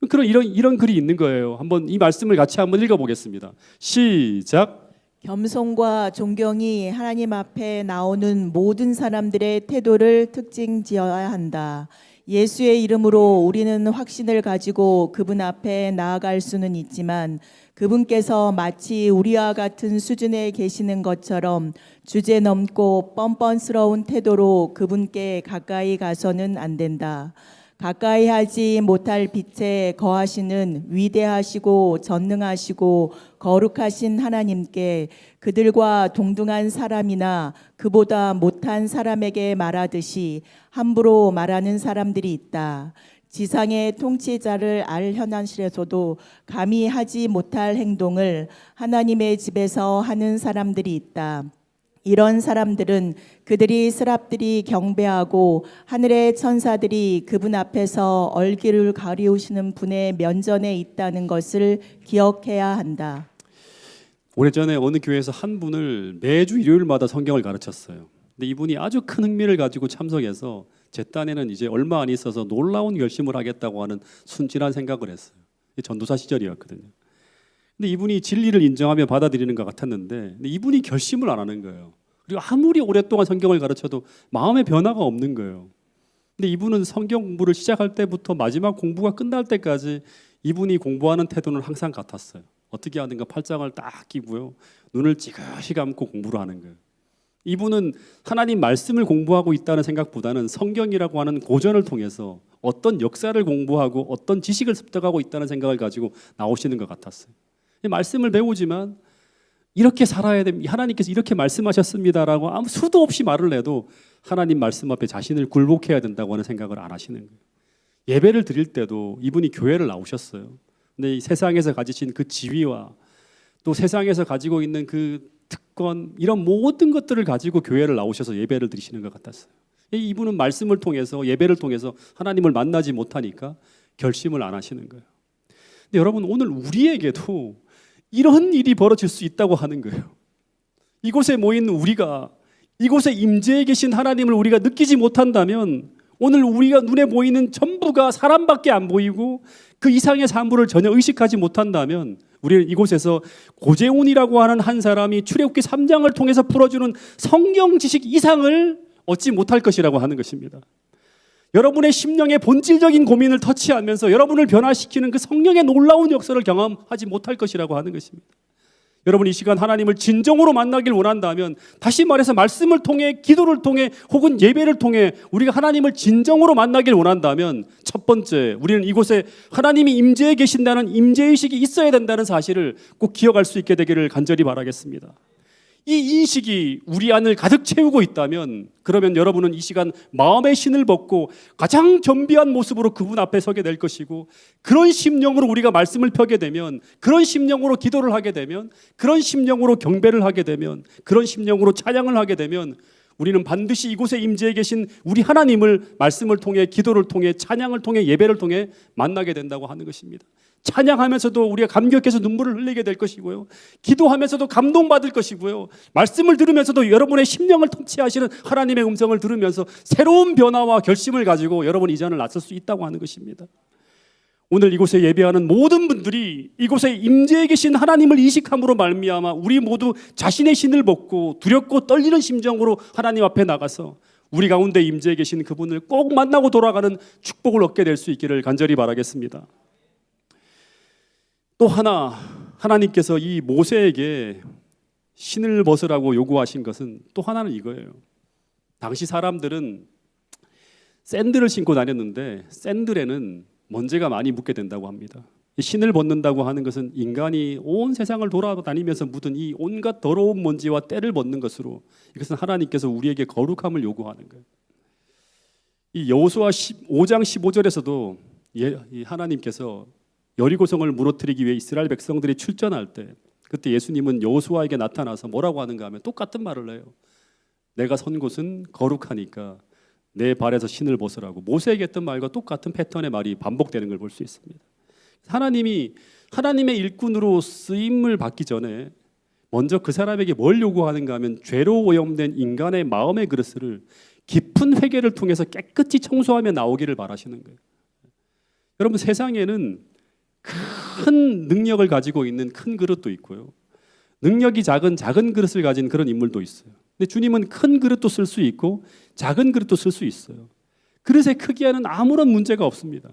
그런 이런 글이 있는 거예요. 한번 이 말씀을 같이 한번 읽어보겠습니다. 시작. 겸손과 존경이 하나님 앞에 나오는 모든 사람들의 태도를 특징지어야 한다. 예수의 이름으로 우리는 확신을 가지고 그분 앞에 나아갈 수는 있지만 그분께서 마치 우리와 같은 수준에 계시는 것처럼 주제넘고 뻔뻔스러운 태도로 그분께 가까이 가서는 안 된다. 가까이 하지 못할 빛에 거하시는 위대하시고 전능하시고 거룩하신 하나님께 그들과 동등한 사람이나 그보다 못한 사람에게 말하듯이 함부로 말하는 사람들이 있다. 지상의 통치자를 알 현안실에서도 감히 하지 못할 행동을 하나님의 집에서 하는 사람들이 있다. 이런 사람들은 그들이 스랍들이 경배하고 하늘의 천사들이 그분 앞에서 얼굴을 가리우시는 분의 면전에 있다는 것을 기억해야 한다. 오래전에 어느 교회에서 한 분을 매주 일요일마다 성경을 가르쳤어요. 근데 이분이 아주 큰 흥미를 가지고 참석해서 제 딴에는 이제 얼마 안 있어서 놀라운 결심을 하겠다고 하는 순진한 생각을 했어요. 전도사 시절이었거든요. 근데 이분이 진리를 인정하며 받아들이는 것 같았는데 근데 이분이 결심을 안 하는 거예요. 그리고 아무리 오랫동안 성경을 가르쳐도 마음의 변화가 없는 거예요. 근데 이분은 성경 공부를 시작할 때부터 마지막 공부가 끝날 때까지 이분이 공부하는 태도는 항상 같았어요. 어떻게 하든가 팔짱을 딱 끼고요. 눈을 찌그시 감고 공부를 하는 거예요. 이분은 하나님 말씀을 공부하고 있다는 생각보다는 성경이라고 하는 고전을 통해서 어떤 역사를 공부하고 어떤 지식을 습득하고 있다는 생각을 가지고 나오시는 것 같았어요. 말씀을 배우지만 이렇게 살아야 됩니다. 하나님께서 이렇게 말씀하셨습니다라고 아무 수도 없이 말을 해도 하나님 말씀 앞에 자신을 굴복해야 된다고 하는 생각을 안 하시는 거예요. 예배를 드릴 때도 이분이 교회를 나오셨어요. 근데 이 세상에서 가지신 그 지위와 또 세상에서 가지고 있는 그 특권 이런 모든 것들을 가지고 교회를 나오셔서 예배를 드리시는 것 같았어요. 이분은 말씀을 통해서 예배를 통해서 하나님을 만나지 못하니까 결심을 안 하시는 거예요. 근데 여러분 오늘 우리에게도 이런 일이 벌어질 수 있다고 하는 거예요. 이곳에 모인 우리가 이곳에 임재해 계신 하나님을 우리가 느끼지 못한다면 오늘 우리가 눈에 보이는 전부가 사람밖에 안 보이고 그 이상의 사물을 전혀 의식하지 못한다면 우리는 이곳에서 고재훈이라고 하는 한 사람이 출애굽기 3장을 통해서 풀어주는 성경 지식 이상을 얻지 못할 것이라고 하는 것입니다. 여러분의 심령의 본질적인 고민을 터치하면서 여러분을 변화시키는 그 성령의 놀라운 역사를 경험하지 못할 것이라고 하는 것입니다. 여러분 이 시간 하나님을 진정으로 만나길 원한다면 다시 말해서 말씀을 통해 기도를 통해 혹은 예배를 통해 우리가 하나님을 진정으로 만나길 원한다면 첫 번째 우리는 이곳에 하나님이 임재해 계신다는 임재의식이 있어야 된다는 사실을 꼭 기억할 수 있게 되기를 간절히 바라겠습니다. 이 인식이 우리 안을 가득 채우고 있다면 그러면 여러분은 이 시간 마음의 신을 벗고 가장 겸비한 모습으로 그분 앞에 서게 될 것이고 그런 심령으로 우리가 말씀을 펴게 되면 그런 심령으로 기도를 하게 되면 그런 심령으로 경배를 하게 되면 그런 심령으로 찬양을 하게 되면 우리는 반드시 이곳에 임재해 계신 우리 하나님을 말씀을 통해 기도를 통해 찬양을 통해 예배를 통해 만나게 된다고 하는 것입니다. 찬양하면서도 우리가 감격해서 눈물을 흘리게 될 것이고요. 기도하면서도 감동받을 것이고요. 말씀을 들으면서도 여러분의 심령을 통치하시는 하나님의 음성을 들으면서 새로운 변화와 결심을 가지고 여러분 이 잔을 나설 수 있다고 하는 것입니다. 오늘 이곳에 예배하는 모든 분들이 이곳에 임재해 계신 하나님을 인식함으로 말미암아 우리 모두 자신의 신을 벗고 두렵고 떨리는 심정으로 하나님 앞에 나가서 우리 가운데 임재해 계신 그분을 꼭 만나고 돌아가는 축복을 얻게 될 수 있기를 간절히 바라겠습니다. 또 하나님께서 이 모세에게 신을 벗으라고 요구하신 것은 또 하나는 이거예요. 당시 사람들은 샌들을 신고 다녔는데 샌들에는 먼지가 많이 묻게 된다고 합니다. 신을 벗는다고 하는 것은 인간이 온 세상을 돌아다니면서 묻은 이 온갖 더러운 먼지와 때를 벗는 것으로, 이것은 하나님께서 우리에게 거룩함을 요구하는 거예요. 이 여호수아 5장 15절에서도 하나님께서 여리고성을 무너뜨리기 위해 이스라엘 백성들이 출전할 때, 그때 예수님은 여호수아에게 나타나서 뭐라고 하는가 하면 똑같은 말을 해요. 내가 선 곳은 거룩하니까 내 발에서 신을 벗으라고. 모세에게 했던 말과 똑같은 패턴의 말이 반복되는 걸 볼 수 있습니다. 하나님이 하나님의 일꾼으로 쓰임을 받기 전에 먼저 그 사람에게 뭘 요구하는가 하면 죄로 오염된 인간의 마음의 그릇을 깊은 회개를 통해서 깨끗이 청소하며 나오기를 바라시는 거예요. 여러분, 세상에는 큰 능력을 가지고 있는 큰 그릇도 있고요, 능력이 작은 그릇을 가진 그런 인물도 있어요. 근데 주님은 큰 그릇도 쓸 수 있고 작은 그릇도 쓸 수 있어요. 그릇의 크기에는 아무런 문제가 없습니다.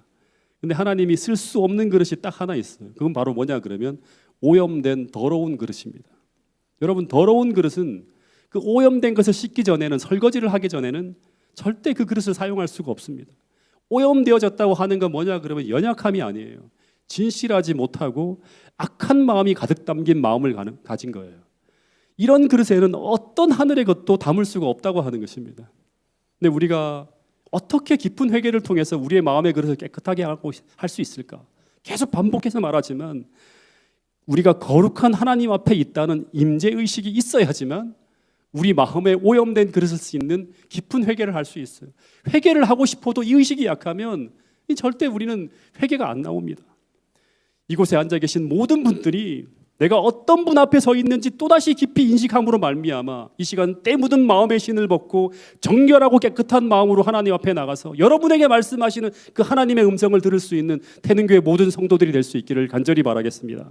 근데 하나님이 쓸 수 없는 그릇이 딱 하나 있어요. 그건 바로 뭐냐 그러면 오염된 더러운 그릇입니다. 여러분, 더러운 그릇은 그 오염된 것을 씻기 전에는, 설거지를 하기 전에는 절대 그 그릇을 사용할 수가 없습니다. 오염되어졌다고 하는 건 뭐냐 그러면 연약함이 아니에요. 진실하지 못하고 악한 마음이 가득 담긴 마음을 가진 거예요. 이런 그릇에는 어떤 하늘의 것도 담을 수가 없다고 하는 것입니다. 근데 우리가 어떻게 깊은 회개를 통해서 우리의 마음의 그릇을 깨끗하게 할 수 있을까? 계속 반복해서 말하지만 우리가 거룩한 하나님 앞에 있다는 임재의식이 있어야지만 우리 마음에 오염된 그릇을 수 있는 깊은 회개를 할 수 있어요. 회개를 하고 싶어도 이 의식이 약하면 절대 우리는 회개가 안 나옵니다. 이곳에 앉아 계신 모든 분들이 내가 어떤 분 앞에 서 있는지 또다시 깊이 인식함으로 말미암아 이 시간 때 묻은 마음의 신을 벗고 정결하고 깨끗한 마음으로 하나님 앞에 나가서 여러분에게 말씀하시는 그 하나님의 음성을 들을 수 있는 태능교회 모든 성도들이 될 수 있기를 간절히 바라겠습니다.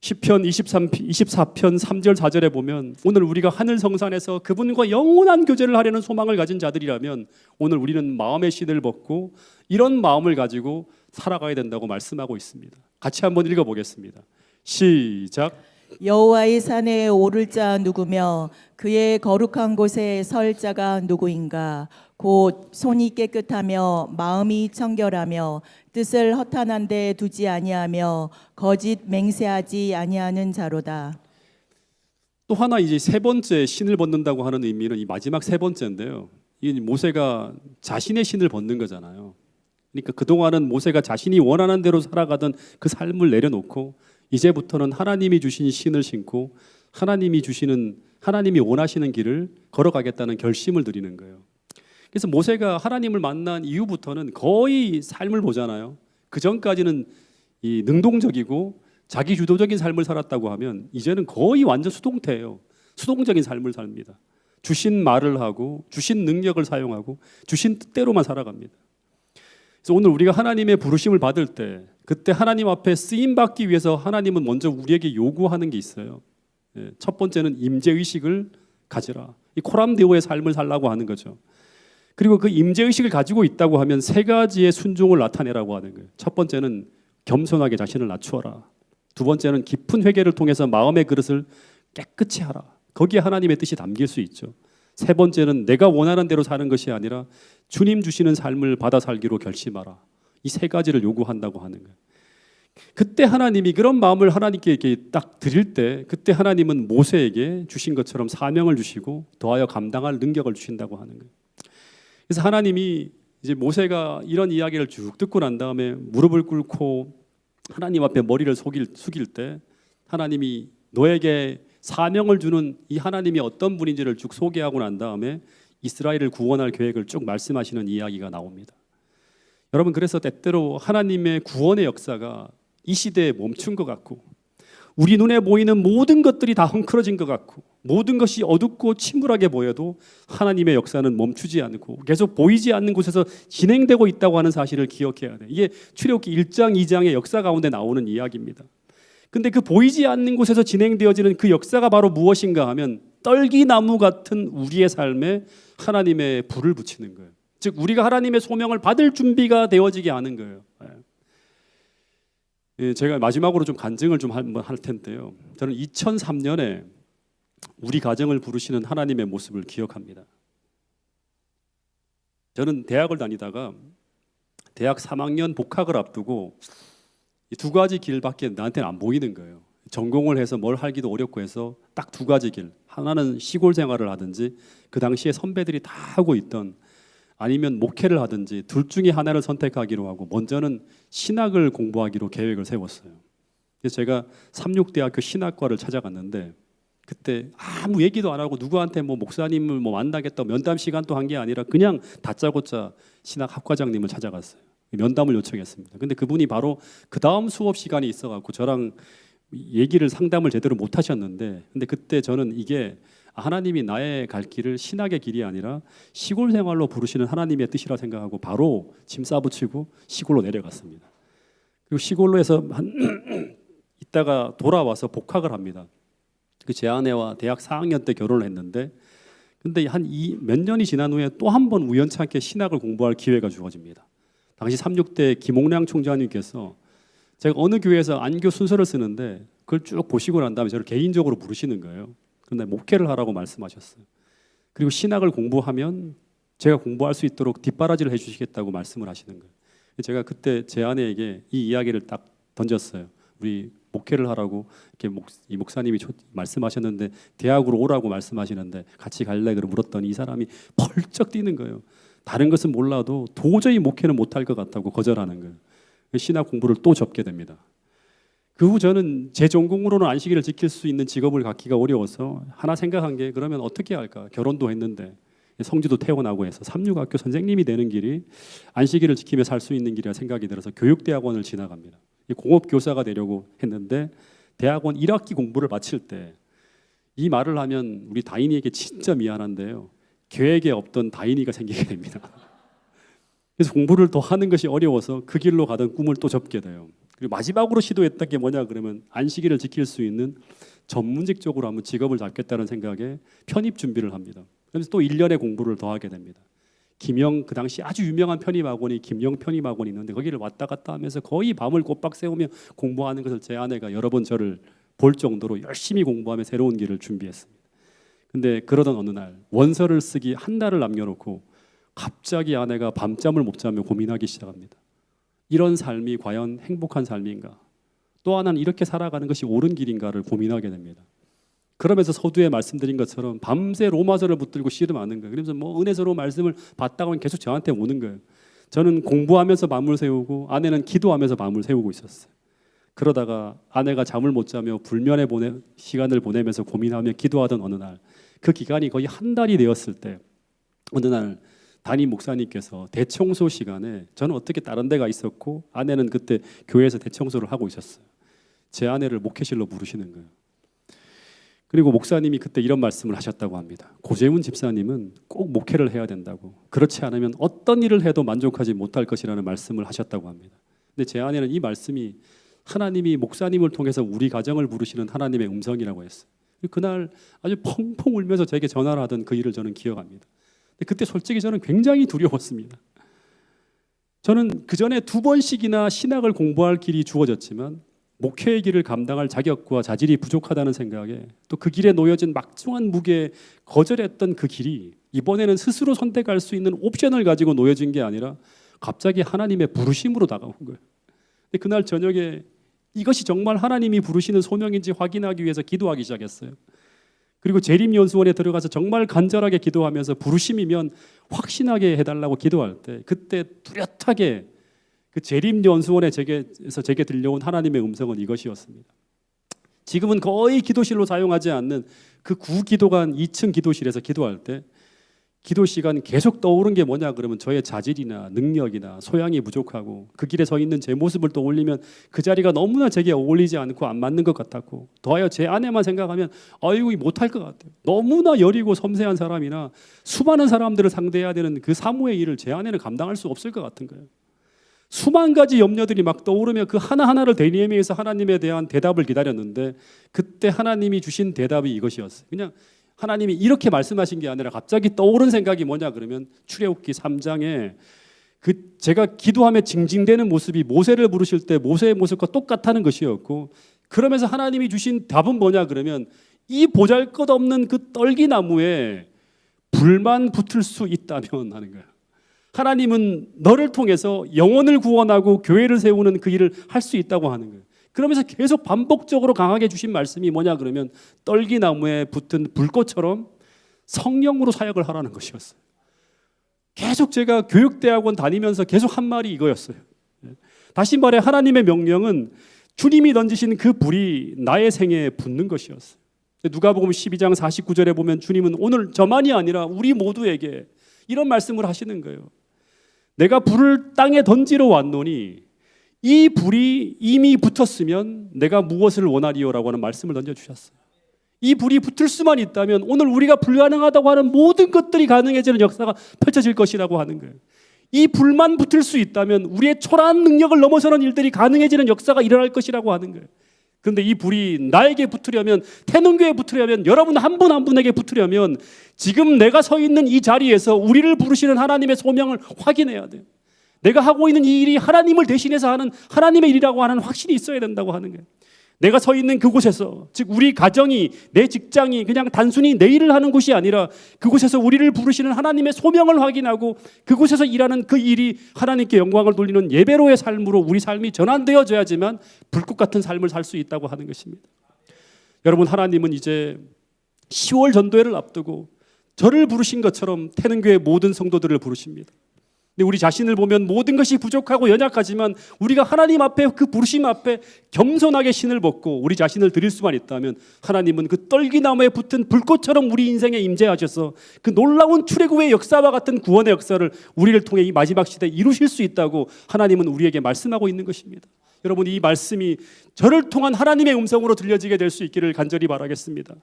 시편 24편 3절 4절에 보면 오늘 우리가 하늘 성산에서 그분과 영원한 교제를 하려는 소망을 가진 자들이라면 오늘 우리는 마음의 신을 벗고 이런 마음을 가지고 살아가야 된다고 말씀하고 있습니다. 같이 한번 읽어보겠습니다. 시작. 여호와의 산에 오를 자 누구며 그의 거룩한 곳에 설 자가 누구인가? 곧 손이 깨끗하며 마음이 청결하며 뜻을 허탄한 데 두지 아니하며 거짓 맹세하지 아니하는 자로다. 또 하나 이제 세 번째 신을 벗는다고 하는 의미는 이 마지막 세 번째인데요. 이 모세가 자신의 신을 벗는 거잖아요. 그러니까 그동안은 모세가 자신이 원하는 대로 살아가던 그 삶을 내려놓고 이제부터는 하나님이 주신 신을 신고 하나님이 원하시는 길을 걸어가겠다는 결심을 드리는 거예요. 그래서 모세가 하나님을 만난 이후부터는 거의 삶을 보잖아요. 그 전까지는 이 능동적이고 자기 주도적인 삶을 살았다고 하면 이제는 거의 완전 수동태예요. 수동적인 삶을 삽니다. 주신 말을 하고 주신 능력을 사용하고 주신 뜻대로만 살아갑니다. 그래서 오늘 우리가 하나님의 부르심을 받을 때 그때 하나님 앞에 쓰임 받기 위해서 하나님은 먼저 우리에게 요구하는 게 있어요. 첫 번째는 임재의식을 가지라. 이 코람데오의 삶을 살라고 하는 거죠. 그리고 그 임재의식을 가지고 있다고 하면 세 가지의 순종을 나타내라고 하는 거예요. 첫 번째는 겸손하게 자신을 낮추어라. 두 번째는 깊은 회개를 통해서 마음의 그릇을 깨끗이 하라. 거기에 하나님의 뜻이 담길 수 있죠. 세 번째는 내가 원하는 대로 사는 것이 아니라 주님 주시는 삶을 받아 살기로 결심하라. 이 세 가지를 요구한다고 하는 거예요. 그때 하나님이 그런 마음을 하나님께 이렇게 딱 드릴 때 그때 하나님은 모세에게 주신 것처럼 사명을 주시고 더하여 감당할 능력을 주신다고 하는 거예요. 그래서 하나님이 이제 모세가 이런 이야기를 쭉 듣고 난 다음에 무릎을 꿇고 하나님 앞에 머리를 숙일 때 하나님이 너에게 사명을 주는 이 하나님이 어떤 분인지를 쭉 소개하고 난 다음에 이스라엘을 구원할 계획을 쭉 말씀하시는 이야기가 나옵니다. 여러분, 그래서 때때로 하나님의 구원의 역사가 이 시대에 멈춘 것 같고 우리 눈에 보이는 모든 것들이 다 헝클어진 것 같고 모든 것이 어둡고 침울하게 보여도 하나님의 역사는 멈추지 않고 계속 보이지 않는 곳에서 진행되고 있다고 하는 사실을 기억해야 돼. 이게 출애굽기 1장 2장의 역사 가운데 나오는 이야기입니다. 근데 그 보이지 않는 곳에서 진행되어지는 그 역사가 바로 무엇인가 하면 떨기나무 같은 우리의 삶에 하나님의 불을 붙이는 거예요. 즉 우리가 하나님의 소명을 받을 준비가 되어지게 하는 거예요. 제가 마지막으로 좀 간증을 좀 할 텐데요. 저는 2003년에 우리 가정을 부르시는 하나님의 모습을 기억합니다. 저는 대학을 다니다가 대학 3학년 복학을 앞두고 이 두 가지 길밖에 나한테는 안 보이는 거예요. 전공을 해서 뭘 하기도 어렵고 해서 딱 두 가지 길. 하나는 시골 생활을 하든지 그 당시에 선배들이 다 하고 있던, 아니면 목회를 하든지 둘 중에 하나를 선택하기로 하고 먼저는 신학을 공부하기로 계획을 세웠어요. 그래서 제가 삼육대학교 신학과를 찾아갔는데 그때 아무 얘기도 안 하고 누구한테 뭐 목사님을 뭐 만나겠다 면담 시간도 한 게 아니라 그냥 다짜고짜 신학학과장님을 찾아갔어요. 면담을 요청했습니다. 근데 그분이 바로 그 다음 수업 시간이 있어갖고 저랑 얘기를 상담을 제대로 못 하셨는데, 근데 그때 저는 이게 하나님이 나의 갈 길을 신학의 길이 아니라 시골 생활로 부르시는 하나님의 뜻이라 생각하고 바로 짐 싸붙이고 시골로 내려갔습니다. 그리고 시골로 해서 있다가 돌아와서 복학을 합니다. 그 제 아내와 대학 4학년 때 결혼을 했는데, 근데 한 몇 년이 지난 후에 또 한 번 우연찮게 신학을 공부할 기회가 주어집니다. 당시 36대 김옥량 총장님께서 제가 어느 교회에서 안교 순서를 쓰는데 그걸 쭉 보시고 난 다음에 저를 개인적으로 부르시는 거예요. 그런데 목회를 하라고 말씀하셨어요. 그리고 신학을 공부하면 제가 공부할 수 있도록 뒷바라지를 해주시겠다고 말씀을 하시는 거예요. 제가 그때 제 아내에게 이 이야기를 딱 던졌어요. 우리 목회를 하라고 이렇게 이 목사님이 말씀하셨는데 대학으로 오라고 말씀하시는데 같이 갈래? 그러 물었더니 이 사람이 펄쩍 뛰는 거예요. 다른 것은 몰라도 도저히 목회는 못할 것 같다고 거절하는 거예요. 신학 공부를 또 접게 됩니다. 그 후 저는 제 전공으로는 안식일을 지킬 수 있는 직업을 갖기가 어려워서 하나 생각한 게, 그러면 어떻게 할까? 결혼도 했는데 성지도 태어나고 해서 삼육학교 선생님이 되는 길이 안식일을 지키며 살 수 있는 길이라 생각이 들어서 교육대학원을 지나갑니다. 공업교사가 되려고 했는데 대학원 1학기 공부를 마칠 때 이 말을 하면 우리 다인이에게 진짜 미안한데요. 계획에 없던 다인이가 생기게 됩니다. 그래서 공부를 더 하는 것이 어려워서 그 길로 가던 꿈을 또 접게 돼요. 그리고 마지막으로 시도했던 게 뭐냐 그러면 안식일을 지킬 수 있는 전문직적으로 한번 직업을 잡겠다는 생각에 편입 준비를 합니다. 그래서 또 1년의 공부를 더 하게 됩니다. 김영, 그 당시 아주 유명한 편입학원이 김영 편입학원이 있는데 거기를 왔다 갔다 하면서 거의 밤을 꼬박 새우며 공부하는 것을 제 아내가 여러 번 저를 볼 정도로 열심히 공부하며 새로운 길을 준비했습니다. 근데 그러던 어느 날 원서를 쓰기 한 달을 남겨놓고 갑자기 아내가 밤잠을 못 자며 고민하기 시작합니다. 이런 삶이 과연 행복한 삶인가? 또 하나는 이렇게 살아가는 것이 옳은 길인가를 고민하게 됩니다. 그러면서 서두에 말씀드린 것처럼 밤새 로마서를 붙들고 씨름하는 거예요. 그러면서 뭐 은혜스러운 말씀을 받다가 하면 계속 저한테 오는 거예요. 저는 공부하면서 밤을 새우고 아내는 기도하면서 밤을 새우고 있었어요. 그러다가 아내가 잠을 못 자며 불면의 시간을 보내면서 고민하며 기도하던 어느 날, 그 기간이 거의 한 달이 되었을 때 어느 날 담임 목사님께서 대청소 시간에, 저는 어떻게 다른 데가 있었고 아내는 그때 교회에서 대청소를 하고 있었어요. 제 아내를 목회실로 부르시는 거예요. 그리고 목사님이 그때 이런 말씀을 하셨다고 합니다. 고재훈 집사님은 꼭 목회를 해야 된다고, 그렇지 않으면 어떤 일을 해도 만족하지 못할 것이라는 말씀을 하셨다고 합니다. 근데 제 아내는 이 말씀이 하나님이 목사님을 통해서 우리 가정을 부르시는 하나님의 음성이라고 했어요. 그날 아주 펑펑 울면서 제게 전화를 하던 그 일을 저는 기억합니다. 근데 그때 솔직히 저는 굉장히 두려웠습니다. 저는 그 전에 2번씩이나 신학을 공부할 길이 주어졌지만 목회의 길을 감당할 자격과 자질이 부족하다는 생각에, 또 그 길에 놓여진 막중한 무게에 거절했던 그 길이 이번에는 스스로 선택할 수 있는 옵션을 가지고 놓여진 게 아니라 갑자기 하나님의 부르심으로 다가온 거예요. 근데 그날 저녁에 이것이 정말 하나님이 부르시는 소명인지 확인하기 위해서 기도하기 시작했어요. 그리고 재림연수원에 들어가서 정말 간절하게 기도하면서 부르심이면 확신하게 해달라고 기도할 때, 그때 뚜렷하게 그 재림연수원에 제게 들려온 하나님의 음성은 이것이었습니다. 지금은 거의 기도실로 사용하지 않는 그 구기도관 2층 기도실에서 기도할 때 기도 시간 계속 떠오른 게 뭐냐 그러면 저의 자질이나 능력이나 소양이 부족하고 그 길에 서 있는 제 모습을 떠올리면 그 자리가 너무나 제게 어울리지 않고 안 맞는 것 같았고, 더하여 제 아내만 생각하면 아이고 못할 것 같아요. 너무나 여리고 섬세한 사람이나 수많은 사람들을 상대해야 되는 그 사무의 일을 제 아내는 감당할 수 없을 것 같은 거예요. 수만 가지 염려들이 막 떠오르며 그 하나하나를 대리해서 하나님에 대한 대답을 기다렸는데 그때 하나님이 주신 대답이 이것이었어요. 그냥 하나님이 이렇게 말씀하신 게 아니라 갑자기 떠오른 생각이 뭐냐 그러면 출애굽기 3장에 그 제가 기도하며 징징대는 모습이 모세를 부르실 때 모세의 모습과 똑같다는 것이었고, 그러면서 하나님이 주신 답은 뭐냐 그러면 이 보잘것없는 그 떨기나무에 불만 붙을 수 있다면 하는 거예요. 하나님은 너를 통해서 영혼을 구원하고 교회를 세우는 그 일을 할 수 있다고 하는 거예요. 그러면서 계속 반복적으로 강하게 주신 말씀이 뭐냐 그러면 떨기나무에 붙은 불꽃처럼 성령으로 사역을 하라는 것이었어요. 계속 제가 교육대학원 다니면서 계속 한 말이 이거였어요. 다시 말해 하나님의 명령은 주님이 던지신 그 불이 나의 생애에 붙는 것이었어요. 누가복음 12장 49절에 보면 주님은 오늘 저만이 아니라 우리 모두에게 이런 말씀을 하시는 거예요. 내가 불을 땅에 던지러 왔노니 이 불이 이미 붙었으면 내가 무엇을 원하리요라고 하는 말씀을 던져주셨어요. 이 불이 붙을 수만 있다면 오늘 우리가 불가능하다고 하는 모든 것들이 가능해지는 역사가 펼쳐질 것이라고 하는 거예요. 이 불만 붙을 수 있다면 우리의 초라한 능력을 넘어서는 일들이 가능해지는 역사가 일어날 것이라고 하는 거예요. 그런데 이 불이 나에게 붙으려면, 태능교에 붙으려면, 여러분 한 분 한 분에게 붙으려면 지금 내가 서 있는 이 자리에서 우리를 부르시는 하나님의 소명을 확인해야 돼요. 내가 하고 있는 이 일이 하나님을 대신해서 하는 하나님의 일이라고 하는 확신이 있어야 된다고 하는 거예요. 내가 서 있는 그곳에서, 즉 우리 가정이, 내 직장이 그냥 단순히 내 일을 하는 곳이 아니라 그곳에서 우리를 부르시는 하나님의 소명을 확인하고 그곳에서 일하는 그 일이 하나님께 영광을 돌리는 예배로의 삶으로 우리 삶이 전환되어져야지만 불꽃 같은 삶을 살 수 있다고 하는 것입니다. 여러분, 하나님은 이제 10월 전도회를 앞두고 저를 부르신 것처럼 태능교회 모든 성도들을 부르십니다. 근데 우리 자신을 보면 모든 것이 부족하고 연약하지만 우리가 하나님 앞에, 그 부르심 앞에 겸손하게 신을 벗고 우리 자신을 드릴 수만 있다면 하나님은 그 떨기나무에 붙은 불꽃처럼 우리 인생에 임재하셔서 그 놀라운 출애굽의 역사와 같은 구원의 역사를 우리를 통해 이 마지막 시대에 이루실 수 있다고 하나님은 우리에게 말씀하고 있는 것입니다. 여러분, 이 말씀이 저를 통한 하나님의 음성으로 들려지게 될 수 있기를 간절히 바라겠습니다.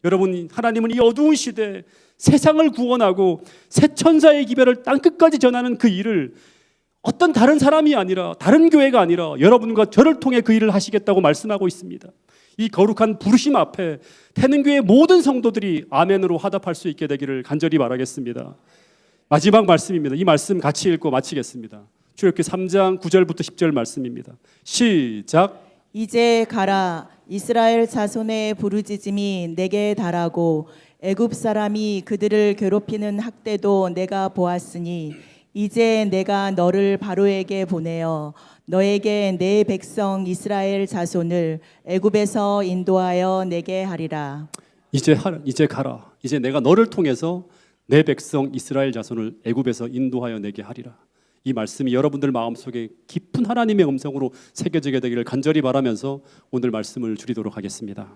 여러분, 하나님은 이 어두운 시대에 세상을 구원하고 새 천사의 기별을 땅끝까지 전하는 그 일을 어떤 다른 사람이 아니라, 다른 교회가 아니라 여러분과 저를 통해 그 일을 하시겠다고 말씀하고 있습니다. 이 거룩한 부르심 앞에 태능교회 모든 성도들이 아멘으로 화답할 수 있게 되기를 간절히 바라겠습니다. 마지막 말씀입니다. 이 말씀 같이 읽고 마치겠습니다. 출애굽기 3장 9절부터 10절 말씀입니다. 시작. 이제 가라. 이스라엘 자손의 부르짖음이 내게 달하고 애굽 사람이 그들을 괴롭히는 학대도 내가 보았으니 이제 내가 너를 바로에게 보내어 너에게 내 백성 이스라엘 자손을 애굽에서 인도하여 내게 하리라. 이제 가라. 이제 내가 너를 통해서 내 백성 이스라엘 자손을 애굽에서 인도하여 내게 하리라. 이 말씀이 여러분들 마음속에 깊은 하나님의 음성으로 새겨지게 되기를 간절히 바라면서 오늘 말씀을 줄이도록 하겠습니다.